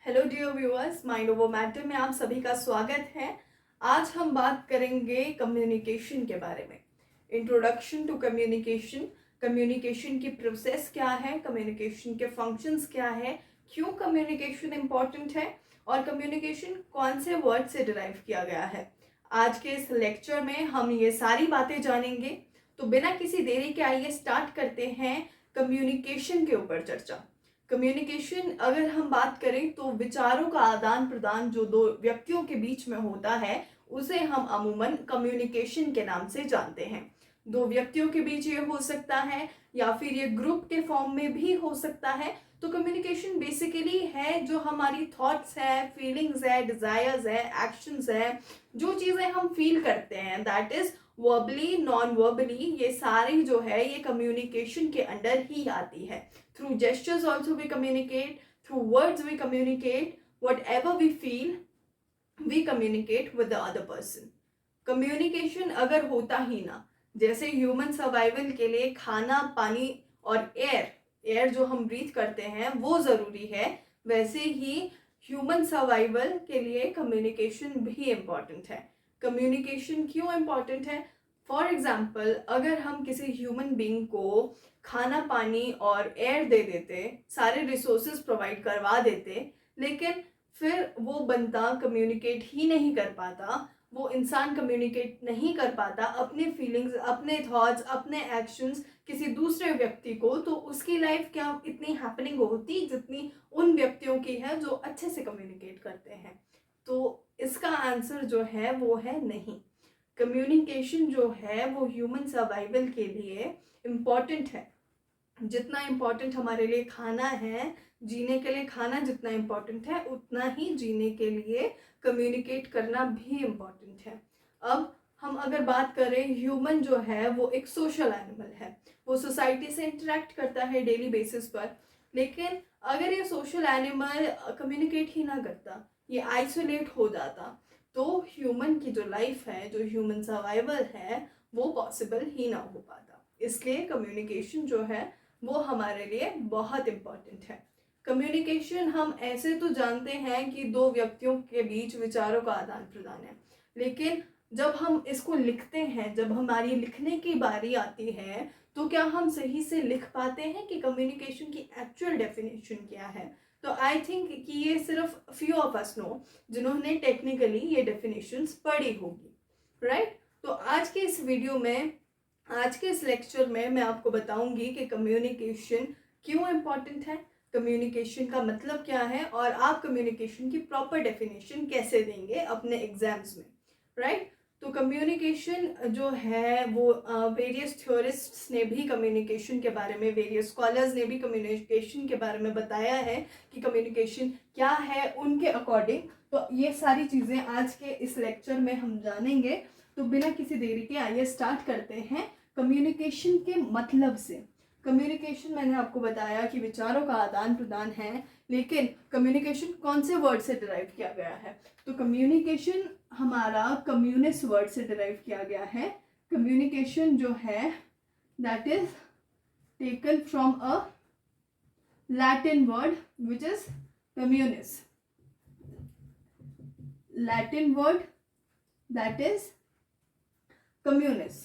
Hello dear viewers, mind over matter में आप सभी का स्वागत है। आज हम बात करेंगे कम्युनिकेशन के बारे में। इंट्रोडक्शन टू कम्युनिकेशन, कम्युनिकेशन की प्रोसेस क्या है, कम्युनिकेशन के फंक्शंस क्या है, क्यों कम्युनिकेशन इम्पॉर्टेंट है और कम्युनिकेशन कौन से वर्ड से डिराइव किया गया है। आज के इस लेक्चर में हम ये सारी बातें जानेंगे। तो बिना किसी देरी के आइए स्टार्ट करते हैं कम्युनिकेशन के ऊपर चर्चा। कम्युनिकेशन अगर हम बात करें तो विचारों का आदान प्रदान जो दो व्यक्तियों के बीच में होता है उसे हम अमूमन कम्युनिकेशन के नाम से जानते हैं। दो व्यक्तियों के बीच ये हो सकता है या फिर ये ग्रुप के फॉर्म में भी हो सकता है। तो कम्युनिकेशन बेसिकली है जो हमारी थॉट्स है, फीलिंग्स है, डिजायर्स है, एक्शंस है, जो चीज़ें हम फील करते हैं that is verbally non verbally, ये सारी जो है ये कम्युनिकेशन के अंडर ही आती है। Through gestures also we communicate, through words we communicate, whatever we feel, we communicate with the other person. Communication अगर होता ही ना, जैसे ह्यूमन सर्वाइवल के लिए खाना, पानी और एयर जो हम ब्रीथ करते हैं वो ज़रूरी है, वैसे ही ह्यूमन सर्वाइवल के लिए कम्युनिकेशन भी इम्पॉर्टेंट है। कम्युनिकेशन क्यों इम्पॉर्टेंट है? फॉर एग्जाम्पल, अगर हम किसी ह्यूमन बीइंग को खाना, पानी और एयर दे देते, सारे रिसोर्सेज प्रोवाइड करवा देते, लेकिन फिर वो बंदा कम्युनिकेट ही नहीं कर पाता, वो इंसान कम्युनिकेट नहीं कर पाता अपने फीलिंग्स, अपने थॉट्स, अपने एक्शंस किसी दूसरे व्यक्ति को, तो उसकी लाइफ क्या इतनी हैपनिंग होती जितनी उन व्यक्तियों की है जो अच्छे से कम्युनिकेट करते हैं? तो इसका आंसर जो है वो है नहीं। कम्युनिकेशन जो है वो ह्यूमन सर्वाइवल के लिए इम्पॉर्टेंट है। जितना इम्पॉर्टेंट हमारे लिए खाना है, जीने के लिए खाना जितना इम्पॉर्टेंट है, उतना ही जीने के लिए कम्युनिकेट करना भी इम्पॉर्टेंट है। अब हम अगर बात करें, ह्यूमन जो है वो एक सोशल एनिमल है, वो सोसाइटी से इंटरेक्ट करता है डेली बेसिस पर। लेकिन अगर ये सोशल एनिमल कम्युनिकेट ही ना करता, ये आइसोलेट हो जाता, तो ह्यूमन की जो लाइफ है, जो ह्यूमन सर्वाइवल है, वो पॉसिबल ही ना हो पाता। इसलिए कम्युनिकेशन जो है वो हमारे लिए बहुत इम्पॉर्टेंट है। कम्युनिकेशन हम ऐसे तो जानते हैं कि दो व्यक्तियों के बीच विचारों का आदान प्रदान है, लेकिन जब हम इसको लिखते हैं, जब हमारी लिखने की बारी आती है, तो क्या हम सही से लिख पाते हैं कि कम्युनिकेशन की एक्चुअल डेफिनेशन क्या है? तो आई थिंक कि ये सिर्फ फ्यू ऑफ अस नो जिन्होंने टेक्निकली ये डेफिनेशंस पढ़ी होगी, राइट? तो आज के इस वीडियो में, आज के इस लेक्चर में मैं आपको बताऊंगी कि कम्युनिकेशन क्यों इम्पॉर्टेंट है, कम्युनिकेशन का मतलब क्या है और आप कम्युनिकेशन की प्रॉपर डेफिनेशन कैसे देंगे अपने एग्जाम्स में, राइट? तो कम्युनिकेशन जो है वो वेरियस थ्योरिस्ट्स ने भी कम्युनिकेशन के बारे में, वेरियस स्कॉलर्स ने भी कम्युनिकेशन के बारे में बताया है कि कम्युनिकेशन क्या है उनके अकॉर्डिंग। तो ये सारी चीज़ें आज के इस लेक्चर में हम जानेंगे। तो बिना किसी देरी के आइए स्टार्ट करते हैं कम्युनिकेशन के मतलब से। कम्युनिकेशन मैंने आपको बताया कि विचारों का आदान प्रदान है, लेकिन कम्युनिकेशन कौन से वर्ड से डिराइव किया गया है? तो कम्युनिकेशन हमारा कम्युनिस्ट वर्ड से डिराइव किया गया है। कम्युनिकेशन जो है that is taken from a Latin word which is communis, Latin word that is communis,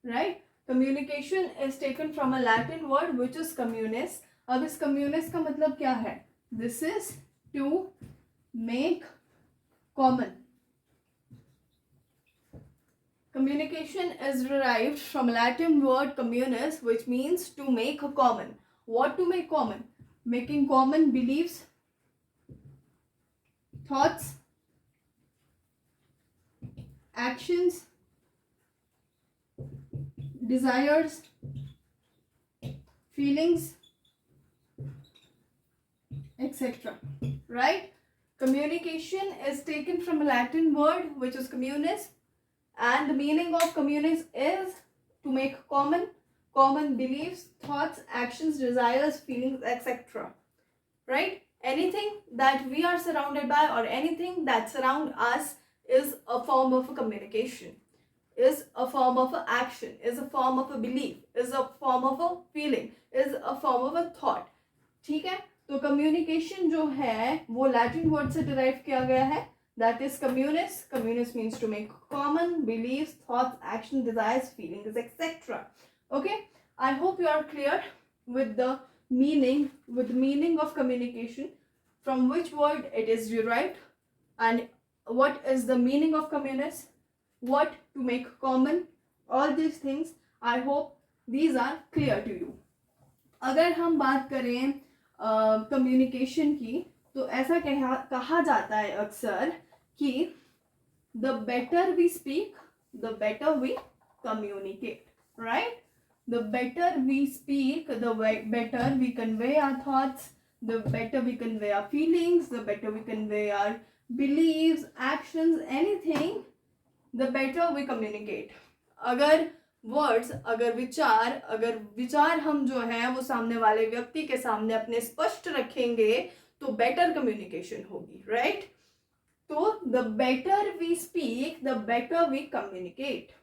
right? Communication is taken from a Latin word which is communis. अब इस communis का मतलब क्या है? This is to make common. Communication is derived from Latin word communis, which means to make common. What to make common? Making common beliefs, thoughts, actions, desires, feelings, etc. Right? Communication is taken from a Latin word which is communis, and the meaning of communis is to make common beliefs, thoughts, actions, desires, feelings, etc. Right? Anything that we are surrounded by or anything that surround us is a form of a communication, is a form of an action, is a form of a belief, is a form of a feeling, is a form of a thought. ठीक है, तो communication जो है वो Latin word से derive किया गया है, that is communis. Communis means to make common, believes, thoughts, action, desires, feelings etcetera. Okay, I hope you are clear with the meaning of communication, from which word it is derived, and what is the meaning of communis, what to make common, all these things. I hope these are clear to you. अगर हम बात करें communication की, तो ऐसा कहा जाता है अक्सर कि the better we speak, the better we communicate, right? The better we speak, the better we convey our thoughts, the better we convey our feelings, the better we convey our beliefs, actions, anything, the better we communicate. अगर words, अगर विचार हम जो है वो सामने वाले व्यक्ति के सामने अपने स्पष्ट रखेंगे तो बेटर कम्युनिकेशन होगी, राइट? तो the better we speak, the better we communicate.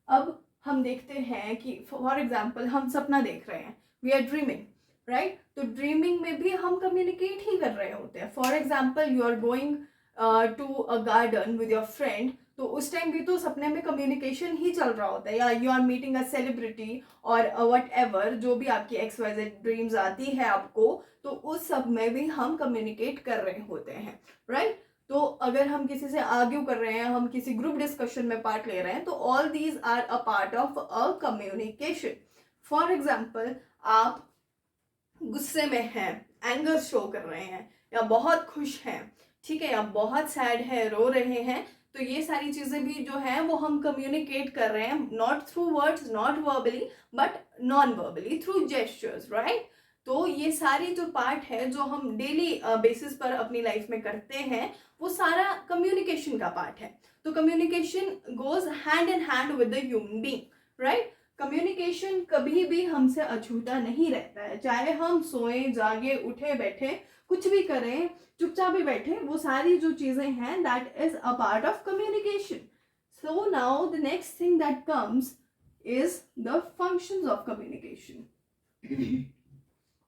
अब हम देखते हैं कि फॉर एग्जाम्पल हम सपना देख रहे हैं, वी आर ड्रीमिंग, राइट? तो ड्रीमिंग में भी हम कम्युनिकेट ही कर रहे होते हैं. For example you are going to a garden with your friend, तो उस टाइम भी तो सपने में कम्युनिकेशन ही चल रहा होता है. या you are meeting a celebrity और वट एवर, जो भी आपकी XYZ ड्रीम्स आती है आपको, तो उस सब में भी हम कम्युनिकेट कर रहे होते हैं, राइट? तो अगर हम किसी से आर्ग्यू कर रहे हैं, हम किसी ग्रुप डिस्कशन में पार्ट ले रहे हैं, तो all these are a part of a communication. For example आप गुस्से में हैं, एंगर शो कर रहे हैं, या बहुत खुश हैं, ठीक है, या बहुत सैड है, रो रहे हैं, तो ये सारी चीजें भी जो है वो हम कम्युनिकेट कर रहे हैं, not through words, not verbally, but non verbally, through gestures, right? तो ये सारी जो पार्ट है जो हम डेली बेसिस पर अपनी लाइफ में करते हैं, वो सारा कम्युनिकेशन का पार्ट है. तो communication goes hand in hand with the human being, right? Communication कभी भी हमसे अछूता नहीं रहता है, चाहे हम सोए, जागे, उठे, बैठे, कुछ भी करें, चुपचाप भी बैठे, वो सारी जो चीजें हैं, that is a part of communication. So now the next thing that comes is the functions of communication.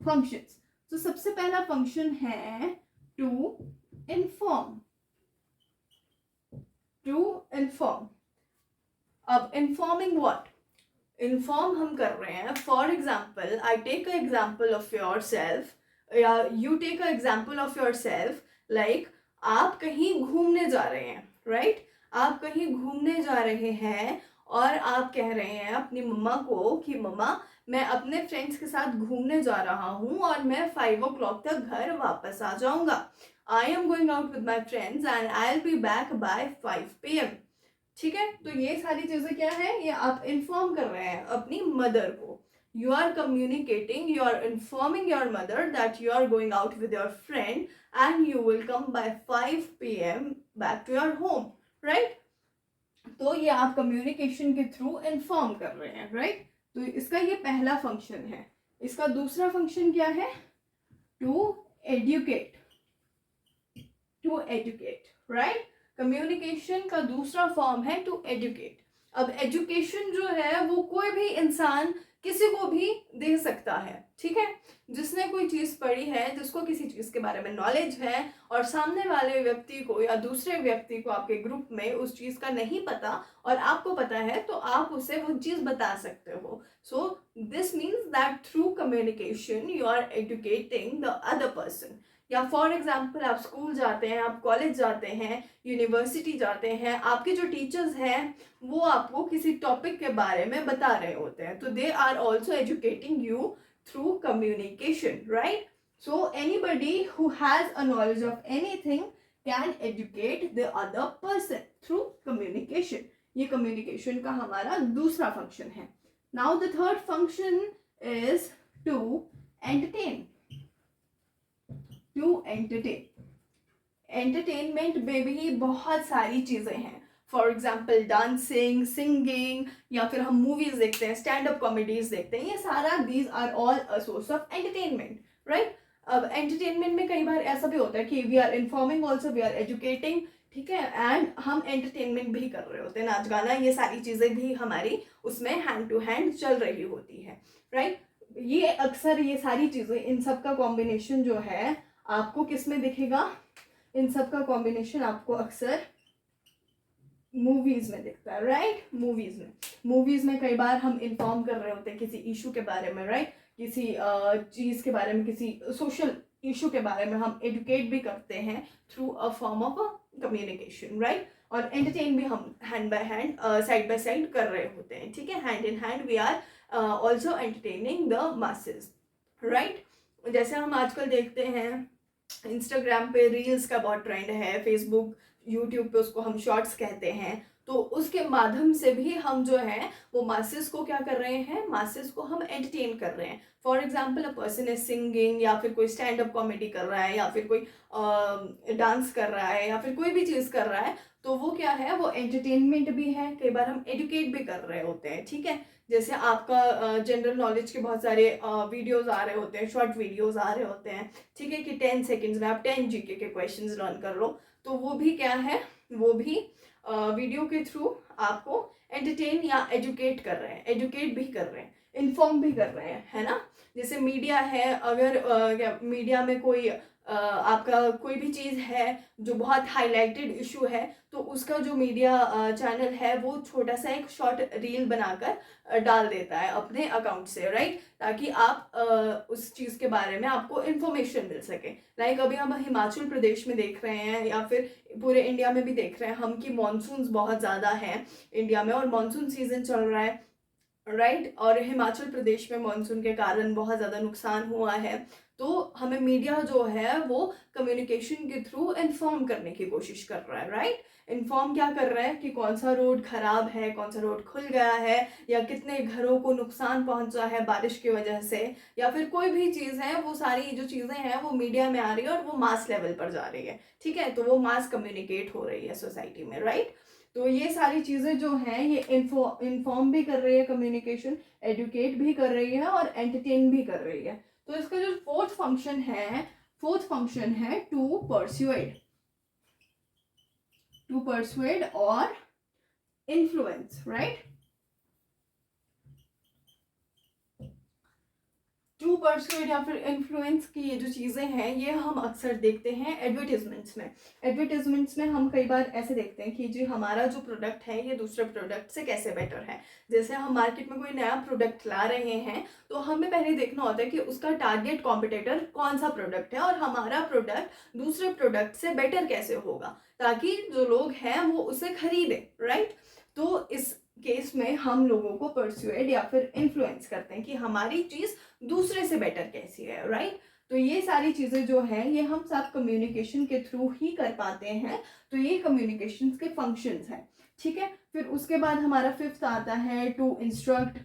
Functions, तो सबसे पहला फंक्शन है टू इन्फॉर्म. To inform. अब इन्फॉर्मिंग व्हाट? इन्फॉर्म हम कर रहे हैं, for example I take a example of yourself, या you take a example of yourself, like आप कहीं घूमने जा रहे हैं, राइट? आप कहीं घूमने जा रहे हैं और आप कह रहे हैं अपनी मम्मा को कि मम्मा मैं अपने फ्रेंड्स के साथ घूमने जा रहा हूँ और मैं 5 o'clock तक घर वापस आ जाऊंगा. I am going out with my friends and I will be back by 5 PM. ठीक है, तो ये सारी चीजें क्या है, ये आप इन्फॉर्म कर रहे हैं अपनी मदर को. You are communicating, you are informing your mother that you are going out with your friend and you will come by 5 PM back to your home, right? तो ये आप कम्युनिकेशन के थ्रू इन्फॉर्म कर रहे हैं, right? तो इसका ये पहला फंक्शन है. इसका दूसरा फंक्शन क्या है? To educate. To educate, right? Communication का दूसरा फॉर्म है टू एजुकेट. अब एजुकेशन जो है वो कोई भी इंसान किसी को भी दे सकता है, ठीक है? जिसने कोई चीज पढ़ी है, जिसको किसी चीज के बारे में नॉलेज है और सामने वाले व्यक्ति को या दूसरे व्यक्ति को आपके ग्रुप में उस चीज का नहीं पता और आपको पता है, तो आप उसे वो चीज बता सकते हो. So this means that through communication you are educating the other person. या फॉर एग्जाम्पल आप स्कूल जाते हैं, आप कॉलेज जाते हैं, यूनिवर्सिटी जाते हैं, आपके जो टीचर्स हैं वो आपको किसी टॉपिक के बारे में बता रहे होते हैं, तो they are also educating you through communication, right? So anybody who has a knowledge of anything can educate the other person through communication. ये communication का हमारा दूसरा function है. Now the third function is to entertain. To entertain. Entertainment में भी बहुत सारी चीजें हैं. फॉर एग्जाम्पल डांसिंग, सिंगिंग, या फिर हम मूवीज देखते हैं, स्टैंड अप कॉमेडीज देखते हैं, ये सारा these are all a source of entertainment, right? अब एंटरटेनमेंट में कई बार ऐसा भी होता है कि we are informing also, we are educating, ठीक है, एंड हम एंटरटेनमेंट भी कर रहे होते हैं, नाच गाना, ये सारी चीजें भी हमारी उसमें हैंड टू हैंड चल रही होती है, राइट? ये अक्सर ये सारी चीज़ें, इन सब का कॉम्बिनेशन जो है आपको किस में दिखेगा? इन सब का कॉम्बिनेशन आपको अक्सर मूवीज में दिखता है, राइट? मूवीज में कई बार हम इन्फॉर्म कर रहे होते हैं किसी इशू के बारे में, राइट? किसी चीज के बारे में, किसी सोशल इशू के बारे में हम एजुकेट भी करते हैं through a form of communication, right? और एंटरटेन भी हम hand by hand, side by side कर रहे होते हैं, ठीक है? Hand in hand we are also entertaining the masses, right? जैसे हम आजकल देखते हैं इंस्टाग्राम पे रील्स का बहुत ट्रेंड है, फेसबुक यूट्यूब पे उसको हम शॉर्ट्स कहते हैं, तो उसके माध्यम से भी हम जो है वो मासेस को क्या कर रहे हैं? मासेस को हम एंटरटेन कर रहे हैं। For example a person is singing, या फिर कोई स्टैंड अप कॉमेडी कर रहा है, या फिर कोई डांस कर रहा है, या फिर कोई भी चीज़ कर रहा है, तो वो क्या है? वो एंटरटेनमेंट भी है, कई बार हम एडुकेट भी कर रहे होते हैं, ठीक है? जैसे आपका जनरल नॉलेज के बहुत सारे वीडियोज आ रहे होते हैं, शॉर्ट वीडियोज आ रहे होते हैं, ठीक है? कि 10 सेकेंड्स में आप 10 जीके के क्वेश्चंस लर्न कर लो, तो वो भी क्या है? वो भी वीडियो के थ्रू आपको एंटरटेन या एजुकेट कर रहे हैं, एजुकेट भी कर रहे हैं, इन्फॉर्म भी कर रहे हैं, है ना? जैसे मीडिया है, अगर मीडिया में कोई आपका कोई भी चीज़ है जो बहुत हाईलाइटेड इशू है, तो उसका जो मीडिया चैनल है वो छोटा सा एक शॉर्ट रील बनाकर डाल देता है अपने अकाउंट से, राइट? ताकि आप उस चीज़ के बारे में आपको इन्फॉर्मेशन मिल सके। लाइक अभी हम हिमाचल प्रदेश में देख रहे हैं, या फिर पूरे इंडिया में भी देख रहे हैं हम कि मॉनसून्स बहुत ज़्यादा हैं इंडिया में, और मॉनसून सीजन चल रहा है, राइट? और हिमाचल प्रदेश में मॉनसून के कारण बहुत ज़्यादा नुकसान हुआ है, तो हमें मीडिया जो है वो कम्युनिकेशन के थ्रू इन्फॉर्म करने की कोशिश कर रहा है, राइट? इन्फॉर्म क्या कर रहा है कि कौन सा रोड खराब है, कौन सा रोड खुल गया है, या कितने घरों को नुकसान पहुंचा है बारिश की वजह से, या फिर कोई भी चीज़ है, वो सारी जो चीज़ें हैं वो मीडिया में आ रही है और वो मास लेवल पर जा रही है, ठीक है? तो वो मास कम्युनिकेट हो रही है सोसाइटी में, राइट? तो ये सारी चीज़ें जो हैं ये इन्फॉर्म भी कर रही है कम्युनिकेशन, एडुकेट भी कर रही है और एंटरटेन भी कर रही है। तो इसका जो फोर्थ फंक्शन है टू परसुएड और इन्फ्लुएंस, राइट? टू परसुएड या फिर इन्फ्लुएंस की ये जो चीज़ें हैं ये हम अक्सर देखते हैं एडवर्टीजमेंट्स में हम कई बार ऐसे देखते हैं कि जी हमारा जो प्रोडक्ट है ये दूसरे प्रोडक्ट से कैसे बेटर है। जैसे हम मार्केट में कोई नया प्रोडक्ट ला रहे हैं तो हमें पहले देखना होता है कि उसका टारगेट कॉम्पिटिटर कौन सा प्रोडक्ट है और हमारा प्रोडक्ट दूसरे प्रोडक्ट से बेटर कैसे होगा, ताकि जो लोग हैं वो उसे खरीदें, राइट? तो इस केस में हम लोगों को परसुएड या फिर इन्फ्लुएंस करते हैं कि हमारी चीज़ दूसरे से बेटर कैसी है, राइट? तो ये सारी चीज़ें जो है ये हम सब कम्युनिकेशन के थ्रू ही कर पाते हैं। तो ये कम्युनिकेशन के फंक्शंस हैं, ठीक है? फिर उसके बाद हमारा फिफ्थ आता है टू इंस्ट्रक्ट।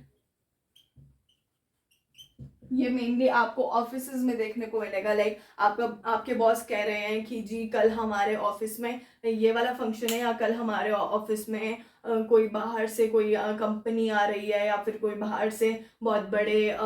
ये मेनली आपको ऑफिसेज में देखने को मिलेगा। लाइक आपके बॉस कह रहे हैं कि जी कल हमारे ऑफिस में ये वाला फंक्शन है, या कल हमारे ऑफिस में कोई बाहर से कोई कंपनी आ रही है, या फिर कोई बाहर से बहुत बड़े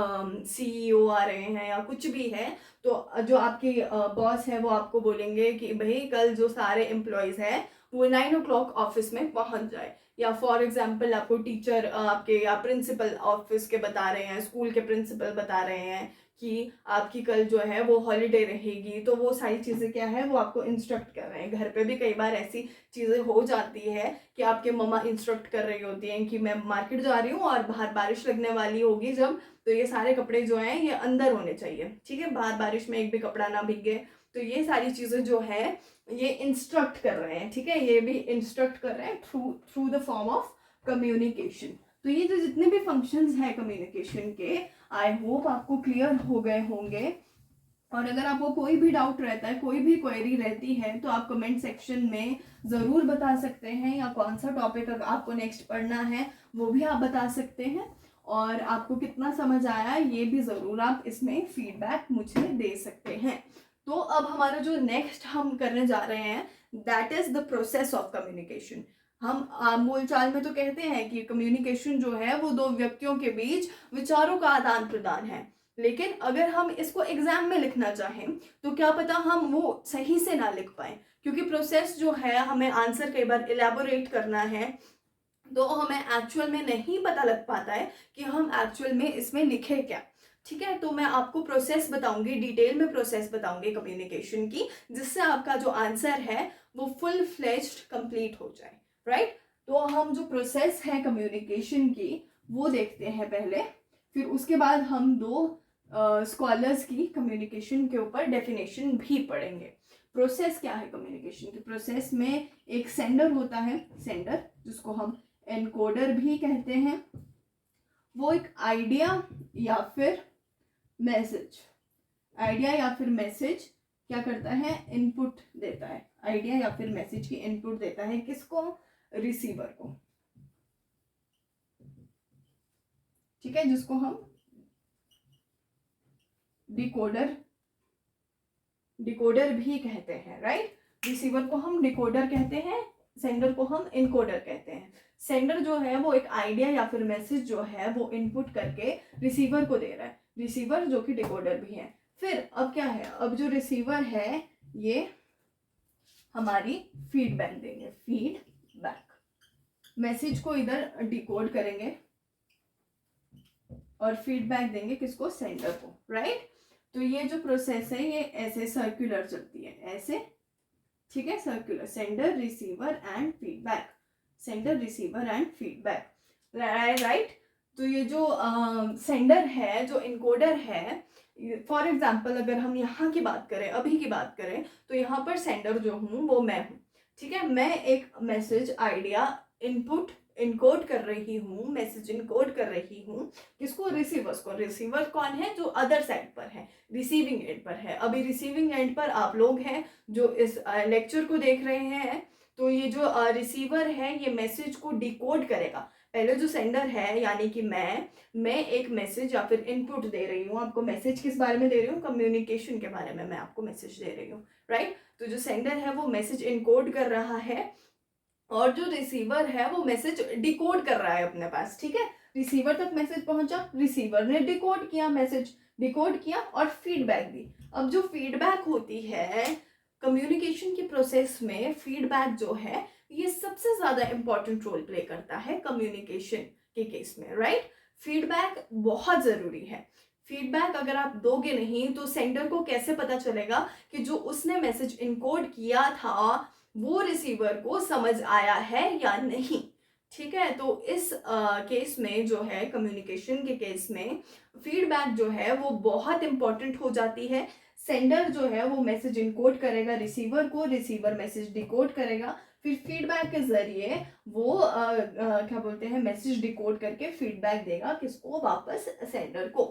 सीईओ आ रहे हैं, या कुछ भी है। तो जो आपकी बॉस है वो आपको बोलेंगे कि भाई कल जो सारे एम्प्लॉयज़ हैं वो 9 o'clock ऑफिस में पहुंच जाए। या फॉर एग्जाम्पल आपको टीचर आपके या प्रिंसिपल ऑफिस के बता रहे हैं, स्कूल के प्रिंसिपल बता रहे हैं कि आपकी कल जो है वो हॉलीडे रहेगी। तो वो सारी चीज़ें क्या है वो आपको इंस्ट्रक्ट कर रहे हैं। घर पे भी कई बार ऐसी चीज़ें हो जाती है कि आपके मम्मा इंस्ट्रक्ट कर रही होती हैं कि मैं मार्केट जा रही हूँ और बाहर बारिश लगने वाली होगी जब, तो ये सारे कपड़े जो हैं ये अंदर होने चाहिए, ठीक है? बाहर बारिश में एक भी कपड़ा ना भीगे। तो ये सारी चीज़ें जो है ये इंस्ट्रक्ट कर रहे हैं, ठीक है? ये भी इंस्ट्रक्ट कर रहे हैं through the form of communication. तो ये जो जितने भी फंक्शंस हैं कम्युनिकेशन के, आई होप आपको क्लियर हो गए होंगे। और अगर आपको कोई भी डाउट रहता है, कोई भी क्वेरी रहती है, तो आप कमेंट सेक्शन में ज़रूर बता सकते हैं, या कौन सा टॉपिक आपको नेक्स्ट पढ़ना है वो भी आप बता सकते हैं। और आपको कितना समझ आया ये भी ज़रूर आप इसमें फीडबैक मुझे दे सकते हैं। तो अब हमारा जो नेक्स्ट हम करने जा रहे हैं that is the process of communication. हम बोलचाल में तो कहते हैं कि कम्युनिकेशन जो है वो दो व्यक्तियों के बीच विचारों का आदान प्रदान है, लेकिन अगर हम इसको एग्जाम में लिखना चाहें तो क्या पता हम वो सही से ना लिख पाए, क्योंकि प्रोसेस जो है हमें आंसर कई बार इलेबोरेट करना है, तो हमें एक्चुअल में नहीं पता लग पाता है कि हम एक्चुअल में इसमें लिखे क्या। ठीक है। तो मैं आपको प्रोसेस बताऊंगी, डिटेल में प्रोसेस बताऊंगी कम्युनिकेशन की, जिससे आपका जो आंसर है वो फुल फ्लेज्ड कंप्लीट हो जाए, राइट। तो हम जो प्रोसेस है कम्युनिकेशन की वो देखते हैं पहले, फिर उसके बाद हम दो स्कॉलर्स की कम्युनिकेशन के ऊपर डेफिनेशन भी पढ़ेंगे। प्रोसेस क्या है कम्युनिकेशन की? प्रोसेस में एक सेंडर होता है, सेंडर जिसको हम एनकोडर भी कहते हैं। वो एक आइडिया या फिर मैसेज, आइडिया या फिर मैसेज क्या करता है? इनपुट देता है, आइडिया या फिर मैसेज की इनपुट देता है किसको? रिसीवर को, ठीक है, जिसको हम डिकोडर भी कहते हैं, राइट। रिसीवर को हम डिकोडर कहते हैं, सेंडर को हम इनकोडर कहते हैं। सेंडर जो है वो एक आइडिया या फिर मैसेज जो है वो इनपुट करके रिसीवर को दे रहा है, रिसीवर जो कि डिकोडर भी है। फिर अब क्या है, अब जो रिसीवर है ये हमारी फीडबैक देंगे, फीडबैक, मैसेज को इधर डिकोड करेंगे और फीडबैक देंगे किसको? सेंडर को, राइट। तो ये जो प्रोसेस है ये ऐसे सर्कुलर चलती है, ऐसे, ठीक है, circular, sender receiver and feedback, sender receiver and feedback, right. तो ये जो सेंडर है, जो इनकोडर है, फॉर एग्जाम्पल अगर हम यहाँ की बात करें, अभी की बात करें, तो यहाँ पर सेंडर जो हूँ वो मैं हूँ, ठीक है। मैं एक मैसेज आइडिया इनपुट इनकोड कर रही हूँ, मैसेज इनकोड कर रही हूँ किसको? रिसीवर्स को। रिसीवर कौन है? जो अदर साइड पर है, रिसीविंग एंड पर है। अभी रिसीविंग एंड पर आप लोग हैं जो इस लेक्चर को देख रहे हैं। तो ये जो रिसीवर है ये मैसेज को डिकोड करेगा। पहले जो सेंडर है यानी कि मैं एक मैसेज या फिर इनपुट दे रही हूँ आपको। मैसेज किस बारे में दे रही हूँ? कम्युनिकेशन के बारे में मैं आपको मैसेज दे रही हूँ, राइट। तो जो सेंडर है वो मैसेज इनकोड कर रहा है और जो रिसीवर है वो मैसेज डिकोड कर रहा है अपने पास, ठीक है। रिसीवर तक मैसेज पहुंचा, रिसीवर ने डिकोड किया, मैसेज डिकोड किया और फीडबैक दी। अब जो फीडबैक होती है कम्युनिकेशन की प्रोसेस में, फीडबैक जो है ये सबसे ज्यादा इंपॉर्टेंट रोल प्ले करता है कम्युनिकेशन के केस में, राइट। फीडबैक बहुत जरूरी है। फीडबैक अगर आप दोगे नहीं तो सेंडर को कैसे पता चलेगा कि जो उसने मैसेज इनकोड किया था वो रिसीवर को समझ आया है या नहीं, ठीक है। तो इस केस में जो है, कम्युनिकेशन के केस में फीडबैक जो है वो बहुत इंपॉर्टेंट हो जाती है। सेंडर जो है वो मैसेज इनकोड करेगा रिसीवर को, रिसीवर मैसेज डिकोड करेगा, फिर फीडबैक के जरिए वो क्या बोलते हैं, मैसेज डिकोड करके फीडबैक देगा किसको? वापस सेंडर को,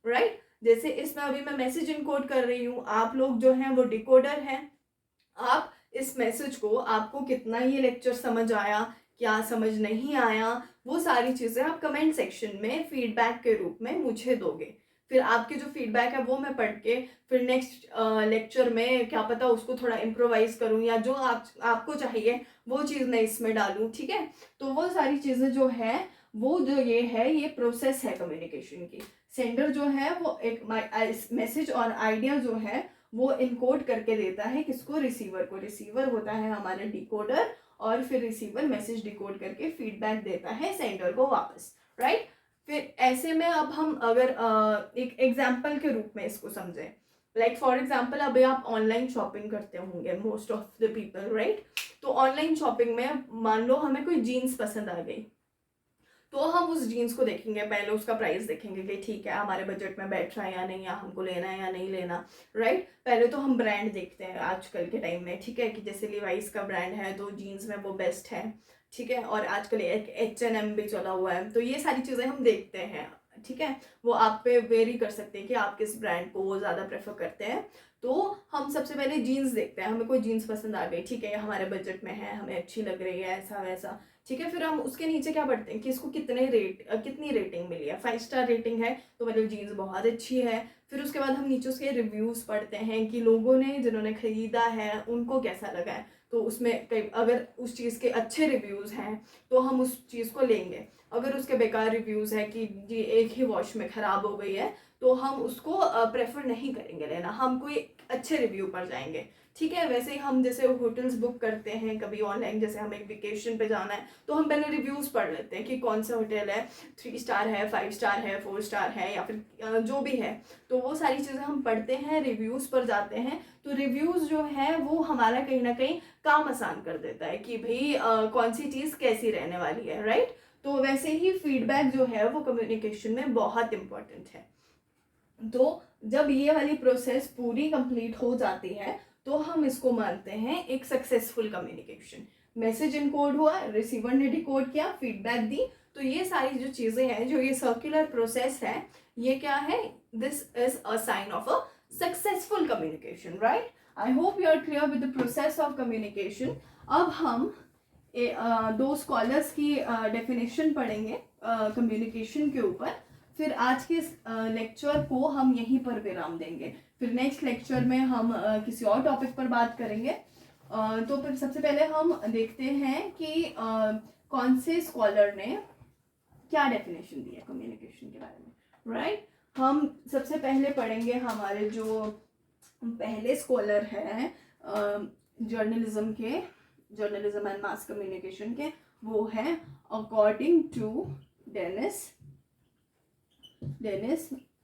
राइट। जैसे इसमें अभी मैं मैसेज इनकोड कर रही हूँ, आप लोग जो हैं वो डिकोडर हैं। आप इस मैसेज को, आपको कितना ये लेक्चर समझ आया, क्या समझ नहीं आया, वो सारी चीज़ें आप कमेंट सेक्शन में फीडबैक के रूप में मुझे दोगे। फिर आपके जो फीडबैक है वो मैं पढ़ के फिर नेक्स्ट लेक्चर में क्या पता उसको थोड़ा इम्प्रोवाइज करूँ या जो आपको चाहिए वो चीज़ मैं इसमें डालूँ, ठीक है। तो वो सारी चीज़ें जो है वो जो ये है, ये प्रोसेस है कम्युनिकेशन की। सेंडर जो है वो एक मैसेज और आइडिया जो है वो इनकोड करके देता है किसको? रिसीवर को। रिसीवर होता है हमारा डिकोडर और फिर रिसीवर मैसेज डिकोड करके फीडबैक देता है सेंडर को वापस, राइट। फिर ऐसे में अब हम अगर एक एग्जाम्पल के रूप में इसको समझें, लाइक फॉर एग्जाम्पल अभी आप ऑनलाइन शॉपिंग करते होंगे most of the people, right. तो ऑनलाइन शॉपिंग में मान लो हमें कोई जीन्स पसंद आ गई, तो हम उस जीन्स को देखेंगे, पहले उसका प्राइस देखेंगे कि ठीक है हमारे बजट में बैठ रहा है या नहीं, या हमको लेना है या नहीं लेना, राइट। पहले तो हम ब्रांड देखते हैं आजकल के टाइम में, ठीक है, कि जैसे लिवाइस का ब्रांड है तो जीन्स में वो बेस्ट है, ठीक है। और आजकल एक H&M भी चला हुआ है, तो ये सारी चीज़ें हम देखते हैं, ठीक है। वो आप पे वेरी कर सकते हैं कि आप किस ब्रांड को वो ज़्यादा प्रेफर करते हैं। तो हम सबसे पहले जीन्स देखते हैं, हमें कोई जीन्स पसंद आ गई, ठीक है, हमारे बजट में है, हमें अच्छी लग रही है, ऐसा वैसा, ठीक है। फिर हम उसके नीचे क्या पढ़ते हैं कि इसको कितनी रेटिंग मिली है। 5 स्टार रेटिंग है तो मतलब जीन्स बहुत अच्छी है। फिर उसके बाद हम नीचे उसके रिव्यूज़ पढ़ते हैं कि लोगों ने जिन्होंने ख़रीदा है उनको कैसा लगा है। तो उसमें कई अगर उस चीज़ के अच्छे रिव्यूज़ हैं तो हम उस चीज़ को लेंगे। अगर उसके बेकार रिव्यूज़ है कि जी एक ही वॉश में ख़राब हो गई है, तो हम उसको प्रेफर नहीं करेंगे लेना, हम कोई अच्छे रिव्यू पर जाएंगे। ठीक है, वैसे ही हम जैसे होटल्स बुक करते हैं कभी ऑनलाइन, जैसे हमें वेकेशन पे जाना है तो हम पहले रिव्यूज़ पढ़ लेते हैं कि कौन सा होटल है, 3 स्टार है, 5 स्टार है, 4 स्टार है, या फिर जो भी है। तो वो सारी चीज़ें हम पढ़ते हैं, रिव्यूज़ पर जाते हैं। तो रिव्यूज़ जो है वो हमारा कहीं ना कहीं काम आसान कर देता है कि भाई कौन सी चीज़ कैसी रहने वाली है, राइट। तो वैसे ही फीडबैक जो है वो कम्युनिकेशन में बहुत इंपॉर्टेंट है। तो जब ये वाली प्रोसेस पूरी कंप्लीट हो जाती है तो हम इसको मानते हैं एक सक्सेसफुल कम्युनिकेशन। मैसेज इनकोड हुआ, रिसीवर ने डिकोड किया, फीडबैक दी, तो ये सारी जो चीज़ें हैं, जो ये सर्कुलर प्रोसेस है, ये क्या है, this is a sign of a successful communication, right. I hope you are clear with the process of communication. अब हम दो स्कॉलर्स की डेफिनेशन पढ़ेंगे कम्युनिकेशन के ऊपर। फिर आज के लेक्चर को हम यहीं पर विराम देंगे। फिर नेक्स्ट लेक्चर में हम किसी और टॉपिक पर बात करेंगे। तो फिर सबसे पहले हम देखते हैं कि कौन से स्कॉलर ने क्या डेफिनेशन दी है कम्युनिकेशन के बारे में, राइट। हम सबसे पहले पढ़ेंगे हमारे जो पहले स्कॉलर हैं जर्नलिज्म एंड मास कम्युनिकेशन के, वो है according to Dennis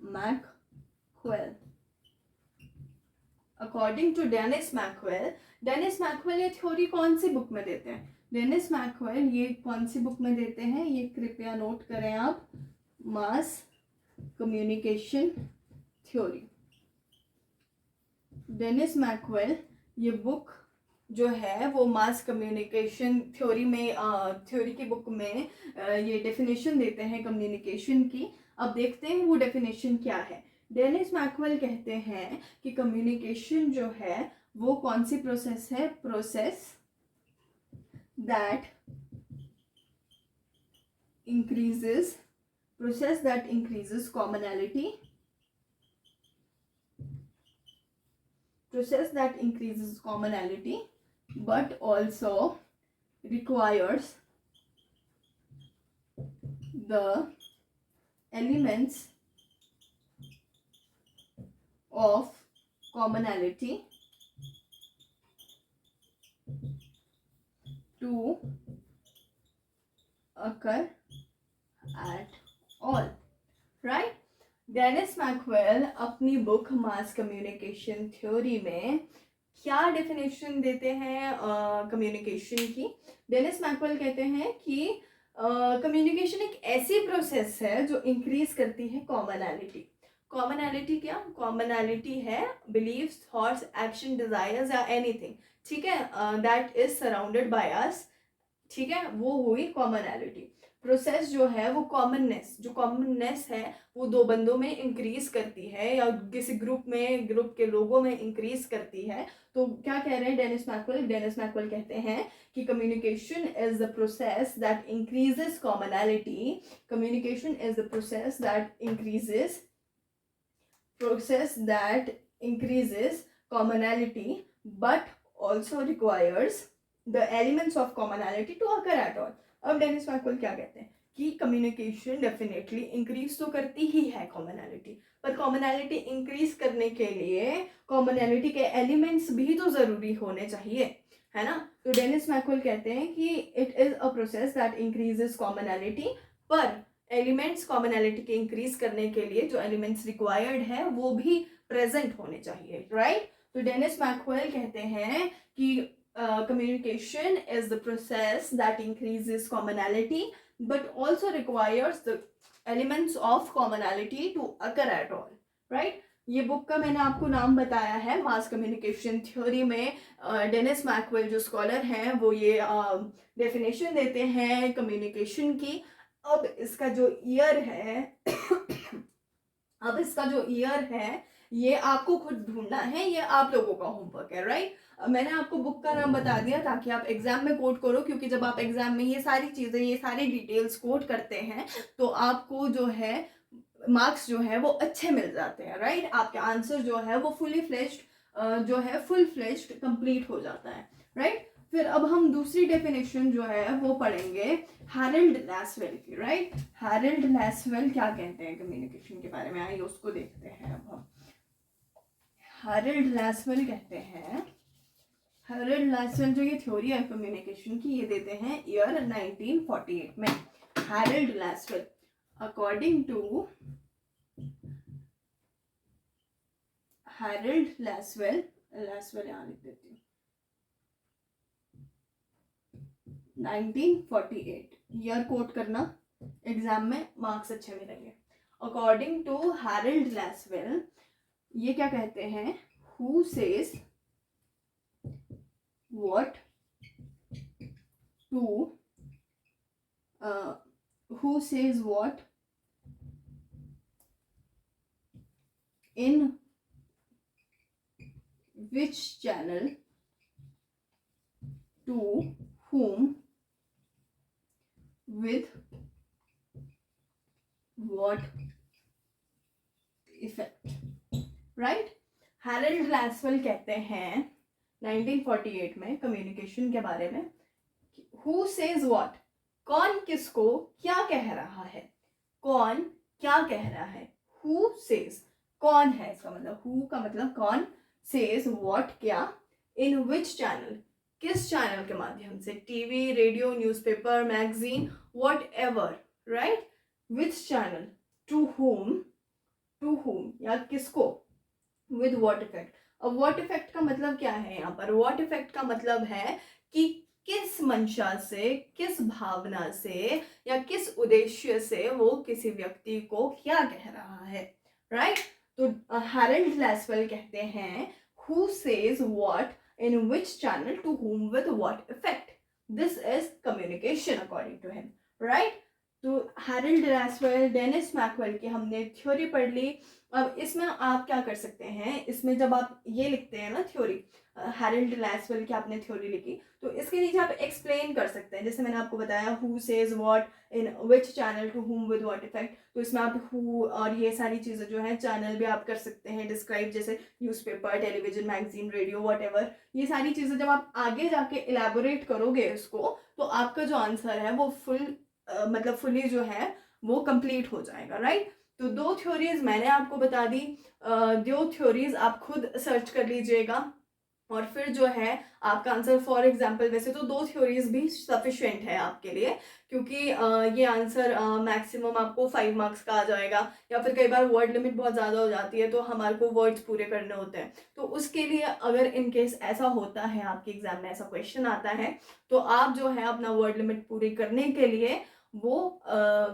McQuail. According to Dennis McQuail ये थ्योरी कौन सी बुक में देते हैं? डेनिस मैकक्वेल ये कौन सी बुक में देते हैं, ये कृपया नोट करें आप, mass communication theory. Dennis McQuail ये बुक जो है वो मास कम्युनिकेशन थ्योरी में थ्योरी की बुक में ये डेफिनेशन देते हैं कम्युनिकेशन की। अब देखते हैं वो डेफिनेशन क्या है। डेनिस मैकक्वेल कहते हैं कि कम्युनिकेशन जो है वो कौन सी प्रोसेस है, process that increases commonality, but also requires the elements of commonality to occur at all, right? Dennis McQuail अपनी बुक मास कम्युनिकेशन थ्योरी में क्या डेफिनेशन देते हैं कम्युनिकेशन की। डेनिस मैकक्वेल कहते हैं कि कम्युनिकेशन एक ऐसी प्रोसेस है जो इंक्रीज करती है कॉमनैलिटी क्या? कॉमनैलिटी है बिलीव्स, थॉट्स, एक्शन, डिजायर्स या एनीथिंग, ठीक है, that is surrounded by us, ठीक है, वो हुई कॉमनैलिटी। प्रोसेस जो है वो कॉमननेस है वो दो बंदों में इंक्रीज करती है या किसी ग्रुप के लोगों में इंक्रीज करती है। तो क्या कह रहे हैं डेनिस मैकक्वेल कहते हैं कि communication is the process that increases commonality, but also requires the elements of commonality to occur at all. अब डेनिस मैकक्वेल क्या कहते हैं कि कम्युनिकेशन डेफिनेटली इंक्रीज तो करती ही है कॉमनैलिटी, पर कॉमनैलिटी इंक्रीज करने के लिए कॉमनैलिटी के एलिमेंट्स भी तो जरूरी होने चाहिए, है ना। तो डेनिस मैकक्वेल कहते हैं कि it is a process that increases commonality, पर एलिमेंट्स कॉमनैलिटी के इंक्रीज करने के लिए जो एलिमेंट्स रिक्वायर्ड है वो भी प्रेजेंट होने चाहिए, राइट। तो डेनिस मैकक्वेल कहते हैं कि communication is the process that increases commonality but also requires the elements of commonality to occur at all, right। ये बुक का मैंने आपको नाम बताया है मास कम्युनिकेशन थ्योरी में। डेनिस मैकक्वेल जो स्कॉलर हैं वो ये डेफिनेशन देते हैं कम्युनिकेशन की। अब इसका जो ईयर है ये आपको खुद ढूंढना है, ये आप लोगों का होमवर्क है, राइट। मैंने आपको बुक का नाम बता दिया ताकि आप एग्जाम में कोट करो, क्योंकि जब आप एग्जाम में ये सारी चीज़ें, ये सारी डिटेल्स कोट करते हैं तो आपको जो है मार्क्स जो है वो अच्छे मिल जाते हैं, राइट। आपके आंसर जो है वो फुल फ्लेश्ड कंप्लीट हो जाता है, राइट। फिर अब हम दूसरी डेफिनेशन जो है वो पढ़ेंगे हैरल्ड लैसवेल की, राइट। हैरल्ड लैसवेल क्या कहते हैं कम्युनिकेशन के बारे में, आइए उसको देखते हैं अब हम। हैरल्ड लैसवेल कहते हैं, हैरल्ड लैसवेल जो ये थ्योरी है कम्युनिकेशन की, ये देते हैं ईयर 1948 में। हैरल्ड लैसवेल, अकॉर्डिंग टू हैरल्ड लैसवेल, लैसवेल यहाँ लिख देती हूँ, 1948 ईयर कोट करना, एग्जाम में मार्क्स अच्छे मिलेंगे। अकॉर्डिंग टू हैरल्ड लैसवेल, ये क्या कहते हैं, who says what to, who says what in which channel to whom with what effect, right। Harold Lasswell कहते हैं 1948 में कम्युनिकेशन के बारे में, who says what, कौन किसको क्या कह रहा है, कौन क्या कह रहा है। who says कौन है, इसका मतलब who का मतलब कौन, says what क्या, in which channel किस चैनल के माध्यम से, TV, radio, newspaper, magazine, whatever, right, which channel, to whom या किसको, with what effect। अब what effect का मतलब क्या है यहाँ पर, what effect का मतलब है कि किस मंशा से, किस भावना से या किस उद्देश्य से वो किसी व्यक्ति को क्या कह रहा है, राइट। तो हैरल्ड लैसवेल कहते हैं who says what in which channel to whom with what effect, this is communication according to him, right। तो हैरल्ड लैसवेल, डेनिस मैकवेल की हमने थ्योरी पढ़ ली। अब इसमें आप क्या कर सकते हैं, इसमें जब आप ये लिखते हैं ना थ्योरी, हैरल्ड लैसवेल की आपने थ्योरी लिखी, तो इसके नीचे आप एक्सप्लेन कर सकते हैं, जैसे मैंने आपको बताया who says what in which channel to whom with what effect, तो इसमें आप हु और ये सारी चीज़ें जो है चैनल भी आप कर सकते हैं डिस्क्राइब, जैसे newspaper, television, magazine, radio, whatever, ये सारी चीज़ें जब आप आगे जाके इलेबोरेट करोगे इसको, तो आपका जो आंसर है वो मतलब फुली जो है वो कंप्लीट हो जाएगा, राइट। तो दो थ्योरीज मैंने आपको बता दी, दो थ्योरीज आप खुद सर्च कर लीजिएगा और फिर जो है आपका आंसर, फॉर एग्जांपल वैसे तो दो थ्योरीज भी सफिशिएंट है आपके लिए, क्योंकि ये आंसर मैक्सिमम आपको 5 मार्क्स का आ जाएगा, या फिर कई बार वर्ड लिमिट बहुत ज़्यादा हो जाती है तो हमारे को वर्ड्स पूरे करने होते हैं, तो उसके लिए अगर इन केस ऐसा होता है, आपके एग्जाम में ऐसा क्वेश्चन आता है, तो आप जो है अपना वर्ड लिमिट पूरी करने के लिए वो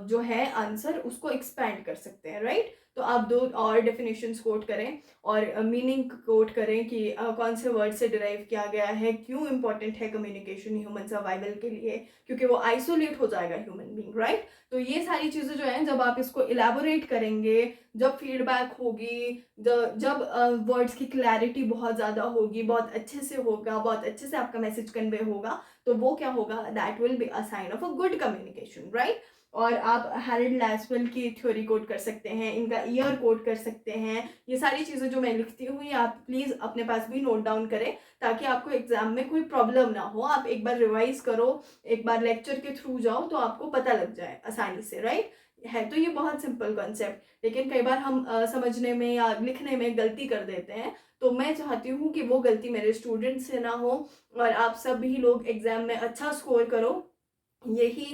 जो है आंसर उसको एक्सपैंड कर सकते हैं, राइट। तो आप दो और डेफिनेशंस कोट करें और मीनिंग कोट करें कि कौन से वर्ड से डिराइव किया गया है, क्यों इंपॉर्टेंट है कम्युनिकेशन ह्यूमन सर्वाइवल के लिए, क्योंकि वो आइसोलेट हो जाएगा ह्यूमन बीइंग, राइट। तो ये सारी चीज़ें जो हैं जब आप इसको इलेबोरेट करेंगे, जब फीडबैक होगी, जब वर्ड्स की क्लैरिटी बहुत ज़्यादा होगी, बहुत अच्छे से होगा, बहुत अच्छे से आपका मैसेज कन्वे होगा, तो वो क्या होगा, that will be a sign of a good communication, right. और आप हैरल्ड लैसवेल की थ्योरी कोट कर सकते हैं, इनका ईयर कोट कर सकते हैं, ये सारी चीज़ें जो मैं लिखती हूँ ये आप प्लीज़ अपने पास भी नोट डाउन करें, ताकि आपको एग्जाम में कोई प्रॉब्लम ना हो। आप एक बार रिवाइज करो, एक बार लेक्चर के थ्रू जाओ तो आपको पता लग जाए आसानी से, राइट। है तो ये बहुत सिंपल कॉन्सेप्ट, लेकिन कई बार हम समझने में या लिखने में गलती कर देते हैं, तो मैं चाहती हूँ कि वो गलती मेरे स्टूडेंट से ना हो और आप सभी लोग एग्जाम में अच्छा स्कोर करो, यही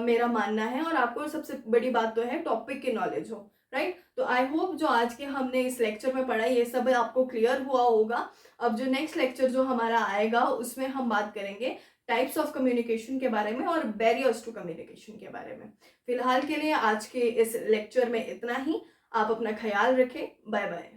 मेरा मानना है। और आपको सबसे बड़ी बात तो है टॉपिक की नॉलेज हो, राइट। तो आई होप जो आज के हमने इस लेक्चर में पढ़ा ये सब आपको क्लियर हुआ होगा। अब जो नेक्स्ट लेक्चर जो हमारा आएगा उसमें हम बात करेंगे टाइप्स ऑफ कम्युनिकेशन के बारे में और बैरियर्स टू कम्युनिकेशन के बारे में। फिलहाल के लिए आज के इस लेक्चर में इतना ही। आप अपना ख्याल रखें। Bye bye.